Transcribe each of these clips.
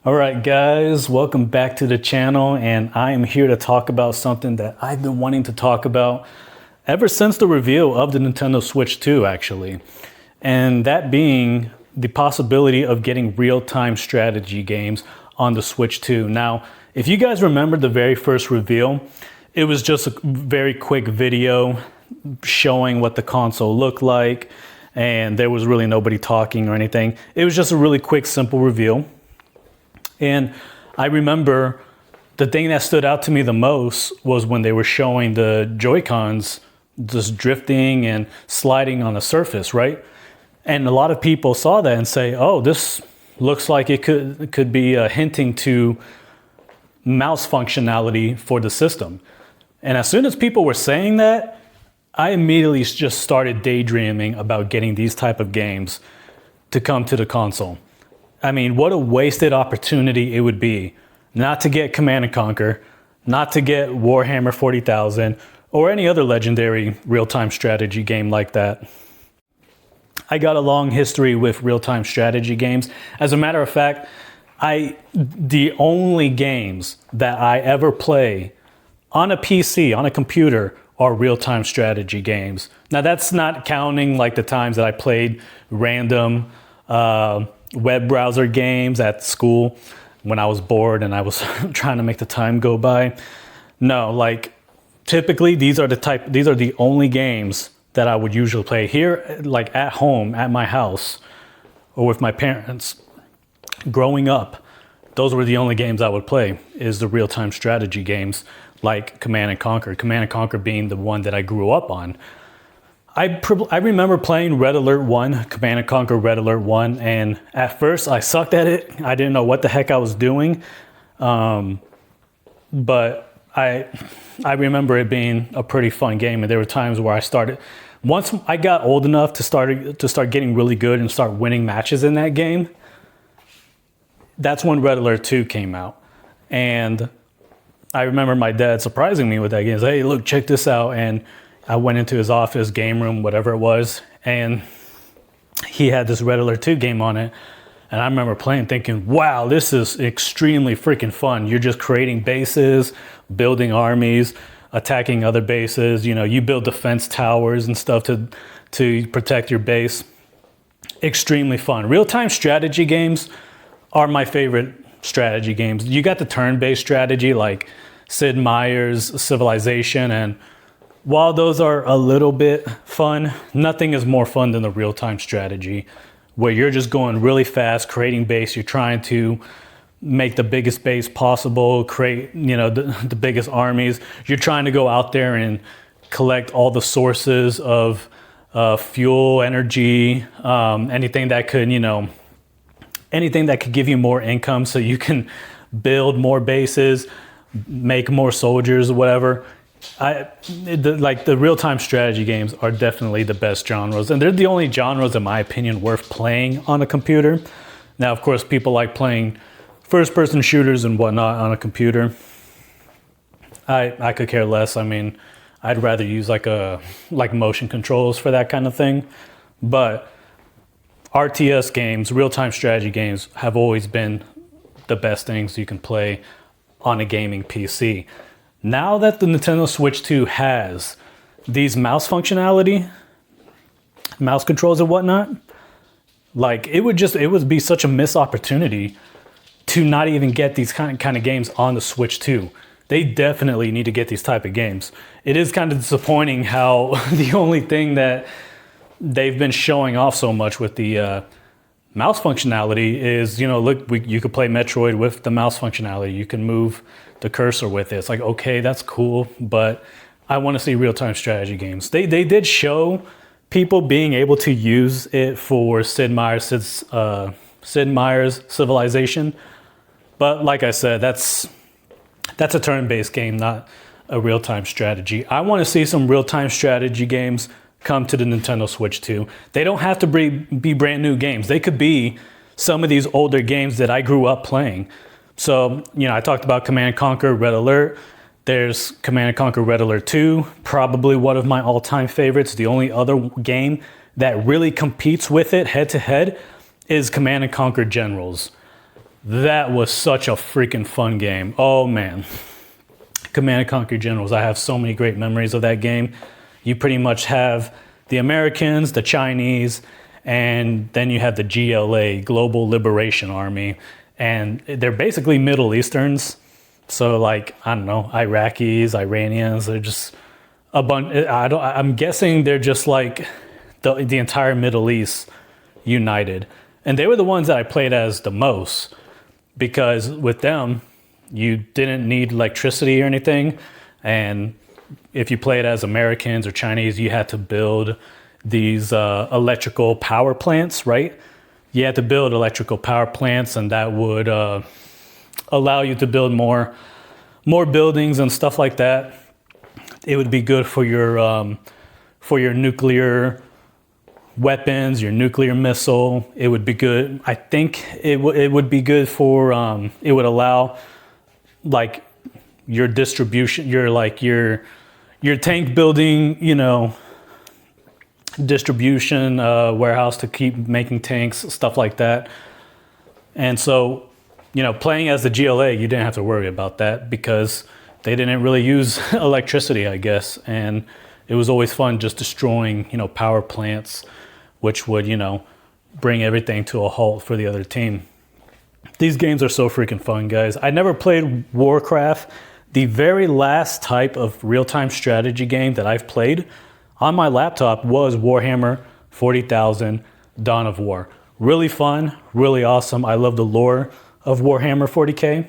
All right, guys, welcome back to the channel, and I am here to talk about something that I've been wanting to talk about ever since the reveal of the Nintendo Switch 2, actually. And that being the possibility of getting real-time strategy games on the Switch 2. Now, if you guys remember the very first reveal, it was just a very quick video showing what the console looked like, and there was really nobody talking or anything. It was just a really quick, simple reveal. And I remember the thing that stood out to me the most was when they were showing the Joy-Cons just drifting and sliding on the surface, right? And a lot of people saw that and say, oh, this looks like it could be hinting to mouse functionality for the system. And as soon as people were saying that, I immediately just started daydreaming about getting these type of games to come to the console. I mean, what a wasted opportunity it would be not to get Command & Conquer, not to get Warhammer 40,000, or any other legendary real-time strategy game like that. I got a long history with real-time strategy games. As a matter of fact, the only games that I ever play on a PC, on a computer, are real-time strategy games. Now, that's not counting like the times that I played random web browser games at school when I was bored and I was trying to make the time go by. No, like typically these are the only games that I would usually play here, like at home, at my house, or with my parents. Growing up, those were the only games I would play, is the real-time strategy games like Command & Conquer. Command & Conquer being the one that I grew up on. I remember playing Red Alert 1, Command & Conquer Red Alert 1, and at first I sucked at it. I didn't know what the heck I was doing, but I remember it being a pretty fun game, and there were times where once I got old enough to start getting really good and start winning matches in that game, that's when Red Alert 2 came out. And I remember my dad surprising me with that game. He said, hey, look, check this out. And I went into his office, game room, whatever it was, and he had this Red Alert 2 game on it. And I remember playing thinking, wow, this is extremely freaking fun. You're just creating bases, building armies, attacking other bases. You know, you build defense towers and stuff to protect your base. Extremely fun. Real-time strategy games are my favorite strategy games. You got the turn-based strategy like Sid Meier's Civilization, and while those are a little bit fun, nothing is more fun than the real-time strategy where you're just going really fast, creating base. You're trying to make the biggest base possible, create, the biggest armies. You're trying to go out there and collect all the sources of fuel, energy, anything that could give you more income so you can build more bases, make more soldiers, or whatever. The real-time strategy games are definitely the best genres, and they're the only genres, in my opinion, worth playing on a computer. Now, of course, people like playing first-person shooters and whatnot on a computer. I could care less. I mean, I'd rather use like motion controls for that kind of thing. But RTS games, real-time strategy games, have always been the best things you can play on a gaming PC. Now that the Nintendo Switch 2 has these mouse functionality, mouse controls and whatnot, like it would be such a missed opportunity to not even get these kind of games on the Switch 2. They definitely need to get these type of games. It is kind of disappointing how the only thing that they've been showing off so much with the mouse functionality is, look, you could play Metroid with the mouse functionality. You can move the cursor with it. It's like, okay, that's cool, but I want to see real-time strategy games. They did show people being able to use it for Sid Meier's Civilization, but like I said, that's a turn-based game, not a real-time strategy. I want to see some real-time strategy games come to the Nintendo Switch 2. They don't have to be brand new games. They could be some of these older games that I grew up playing. So, I talked about Command & Conquer Red Alert. There's Command & Conquer Red Alert 2, probably one of my all-time favorites. The only other game that really competes with it head-to-head is Command & Conquer Generals. That was such a freaking fun game. Oh man. Command & Conquer Generals. I have so many great memories of that game. You pretty much have the Americans, the Chinese, and then you have the GLA, Global Liberation Army. And they're basically Middle Easterns. So like, I don't know, Iraqis, Iranians, they're just a bunch. I'm guessing they're just like the entire Middle East united. And they were the ones that I played as the most, because with them, you didn't need electricity or anything. And if you played as Americans or Chinese, you had to build these electrical power plants, right? You had to build electrical power plants, and that would allow you to build more buildings and stuff like that. It would be good for your nuclear weapons, your nuclear missile. It would be good. I think it would be good for, it would allow like your distribution, your tank building, you know, distribution warehouse to keep making tanks, stuff like that. And so, you know, playing as the GLA, you didn't have to worry about that because they didn't really use electricity, I guess. And it was always fun just destroying, you know, power plants, which would, you know, bring everything to a halt for the other team. These games are so freaking fun, guys. I never played Warcraft. The very last type of real-time strategy game that I've played on my laptop was Warhammer 40,000 Dawn of War. Really fun, really awesome. I love the lore of Warhammer 40K.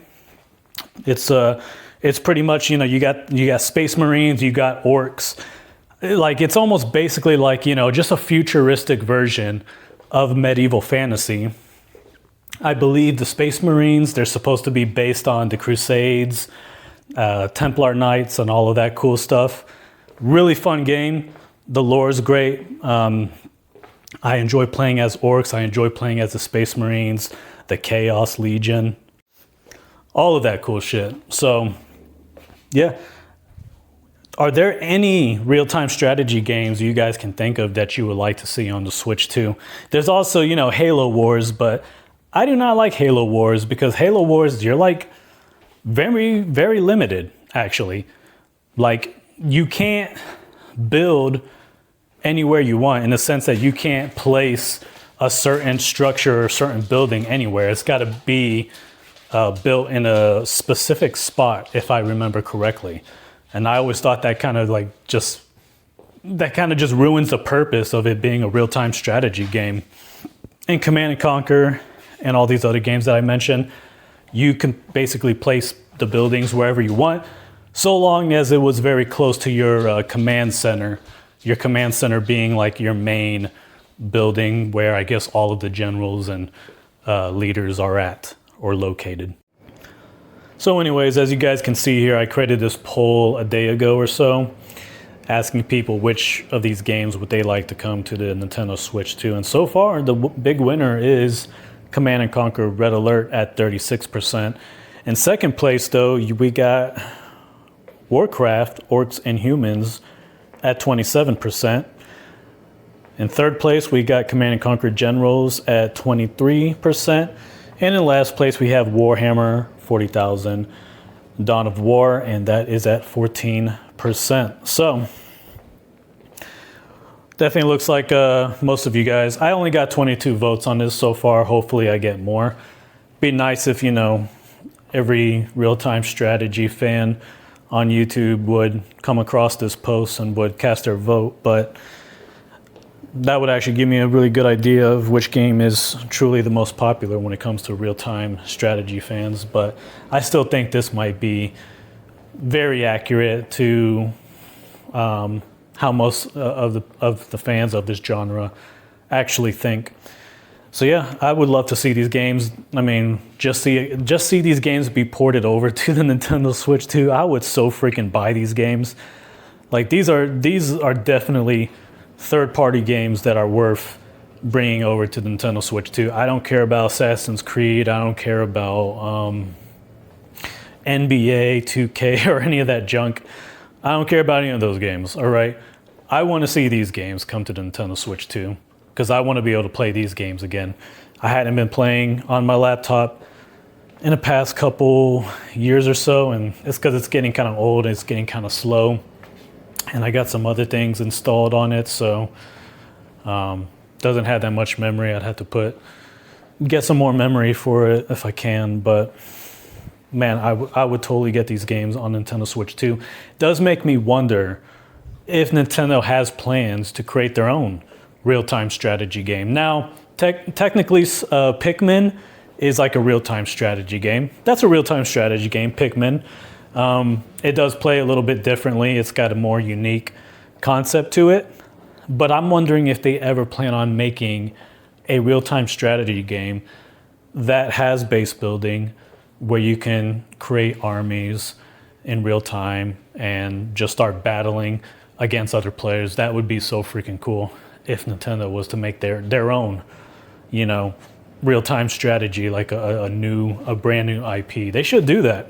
It's pretty much, you know, you got Space Marines, you got orcs. Like, it's almost basically like, you know, just a futuristic version of medieval fantasy. I believe the Space Marines, they're supposed to be based on the Crusades, Templar Knights, and all of that cool stuff. Really fun game. The lore is great. I enjoy playing as orcs. I enjoy playing as the Space Marines, the Chaos Legion, all of that cool shit. So, yeah. Are there any real-time strategy games you guys can think of that you would like to see on the Switch 2? There's also, you know, Halo Wars, but I do not like Halo Wars because Halo Wars, you're like very, very limited, actually. Like, you can't build anywhere you want, in the sense that you can't place a certain structure or a certain building anywhere. It's got to be built in a specific spot, if I remember correctly. And I always thought that kind of just ruins the purpose of it being a real-time strategy game. In Command & Conquer and all these other games that I mentioned, you can basically place the buildings wherever you want, so long as it was very close to your command center. Your command center being like your main building where I guess all of the generals and leaders are at or located. So anyways, as you guys can see here, I created this poll a day ago or so, asking people which of these games would they like to come to the Nintendo Switch 2. And so far, the big winner is Command & Conquer Red Alert at 36%. In second place, though, we got Warcraft Orcs and Humans at 27%. In third place, we got Command & Conquer Generals at 23%. And in last place, we have Warhammer 40,000 Dawn of War, and that is at 14%. So, definitely looks like most of you guys. I only got 22 votes on this so far. Hopefully I get more. Be nice if, you know, every real-time strategy fan on YouTube would come across this post and would cast their vote, but that would actually give me a really good idea of which game is truly the most popular when it comes to real-time strategy fans. But I still think this might be very accurate to how most of the fans of this genre actually think. So yeah, I would love to see these games. I mean, just see these games be ported over to the Nintendo Switch 2. I would so freaking buy these games. Like, these are definitely third-party games that are worth bringing over to the Nintendo Switch 2. I don't care about Assassin's Creed. I don't care about NBA 2K or any of that junk. I don't care about any of those games, all right? I want to see these games come to the Nintendo Switch 2 because I want to be able to play these games again. I hadn't been playing on my laptop in the past couple years or so, and it's because it's getting kind of old and it's getting kind of slow, and I got some other things installed on it, so doesn't have that much memory. I'd have to get some more memory for it if I can, but man, I would totally get these games on Nintendo Switch 2. It does make me wonder if Nintendo has plans to create their own real-time strategy game. Now, technically, Pikmin is like a real-time strategy game. That's a real-time strategy game, Pikmin. It does play a little bit differently. It's got a more unique concept to it. But I'm wondering if they ever plan on making a real-time strategy game that has base building, where you can create armies in real time and just start battling against other players. That would be so freaking cool if Nintendo was to make their own, you know, real-time strategy, like a brand new IP. They should do that.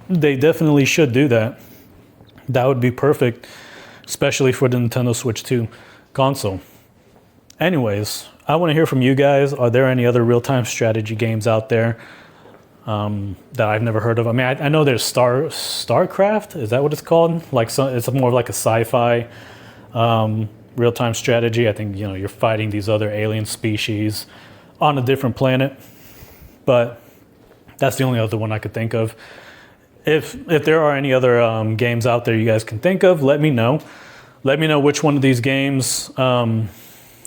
They definitely should do that. That would be perfect, especially for the Nintendo Switch 2 console. Anyways, I want to hear from you guys. Are there any other real-time strategy games out there that I've never heard of? I mean, I know there's StarCraft. Is that what it's called? Like, it's more of like a sci-fi real-time strategy. I think, you know, you're fighting these other alien species on a different planet. But that's the only other one I could think of. If there are any other games out there you guys can think of, let me know. Let me know which one of these games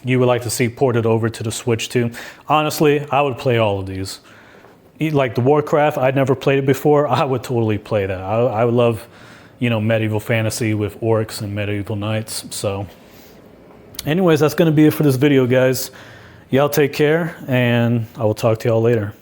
you would like to see ported over to the Switch 2. Honestly, I would play all of these. Like the Warcraft, I'd never played it before. I would totally play that. I would love, you know, medieval fantasy with orcs and medieval knights. So anyways, that's going to be it for this video, guys. Y'all take care, and I will talk to y'all later.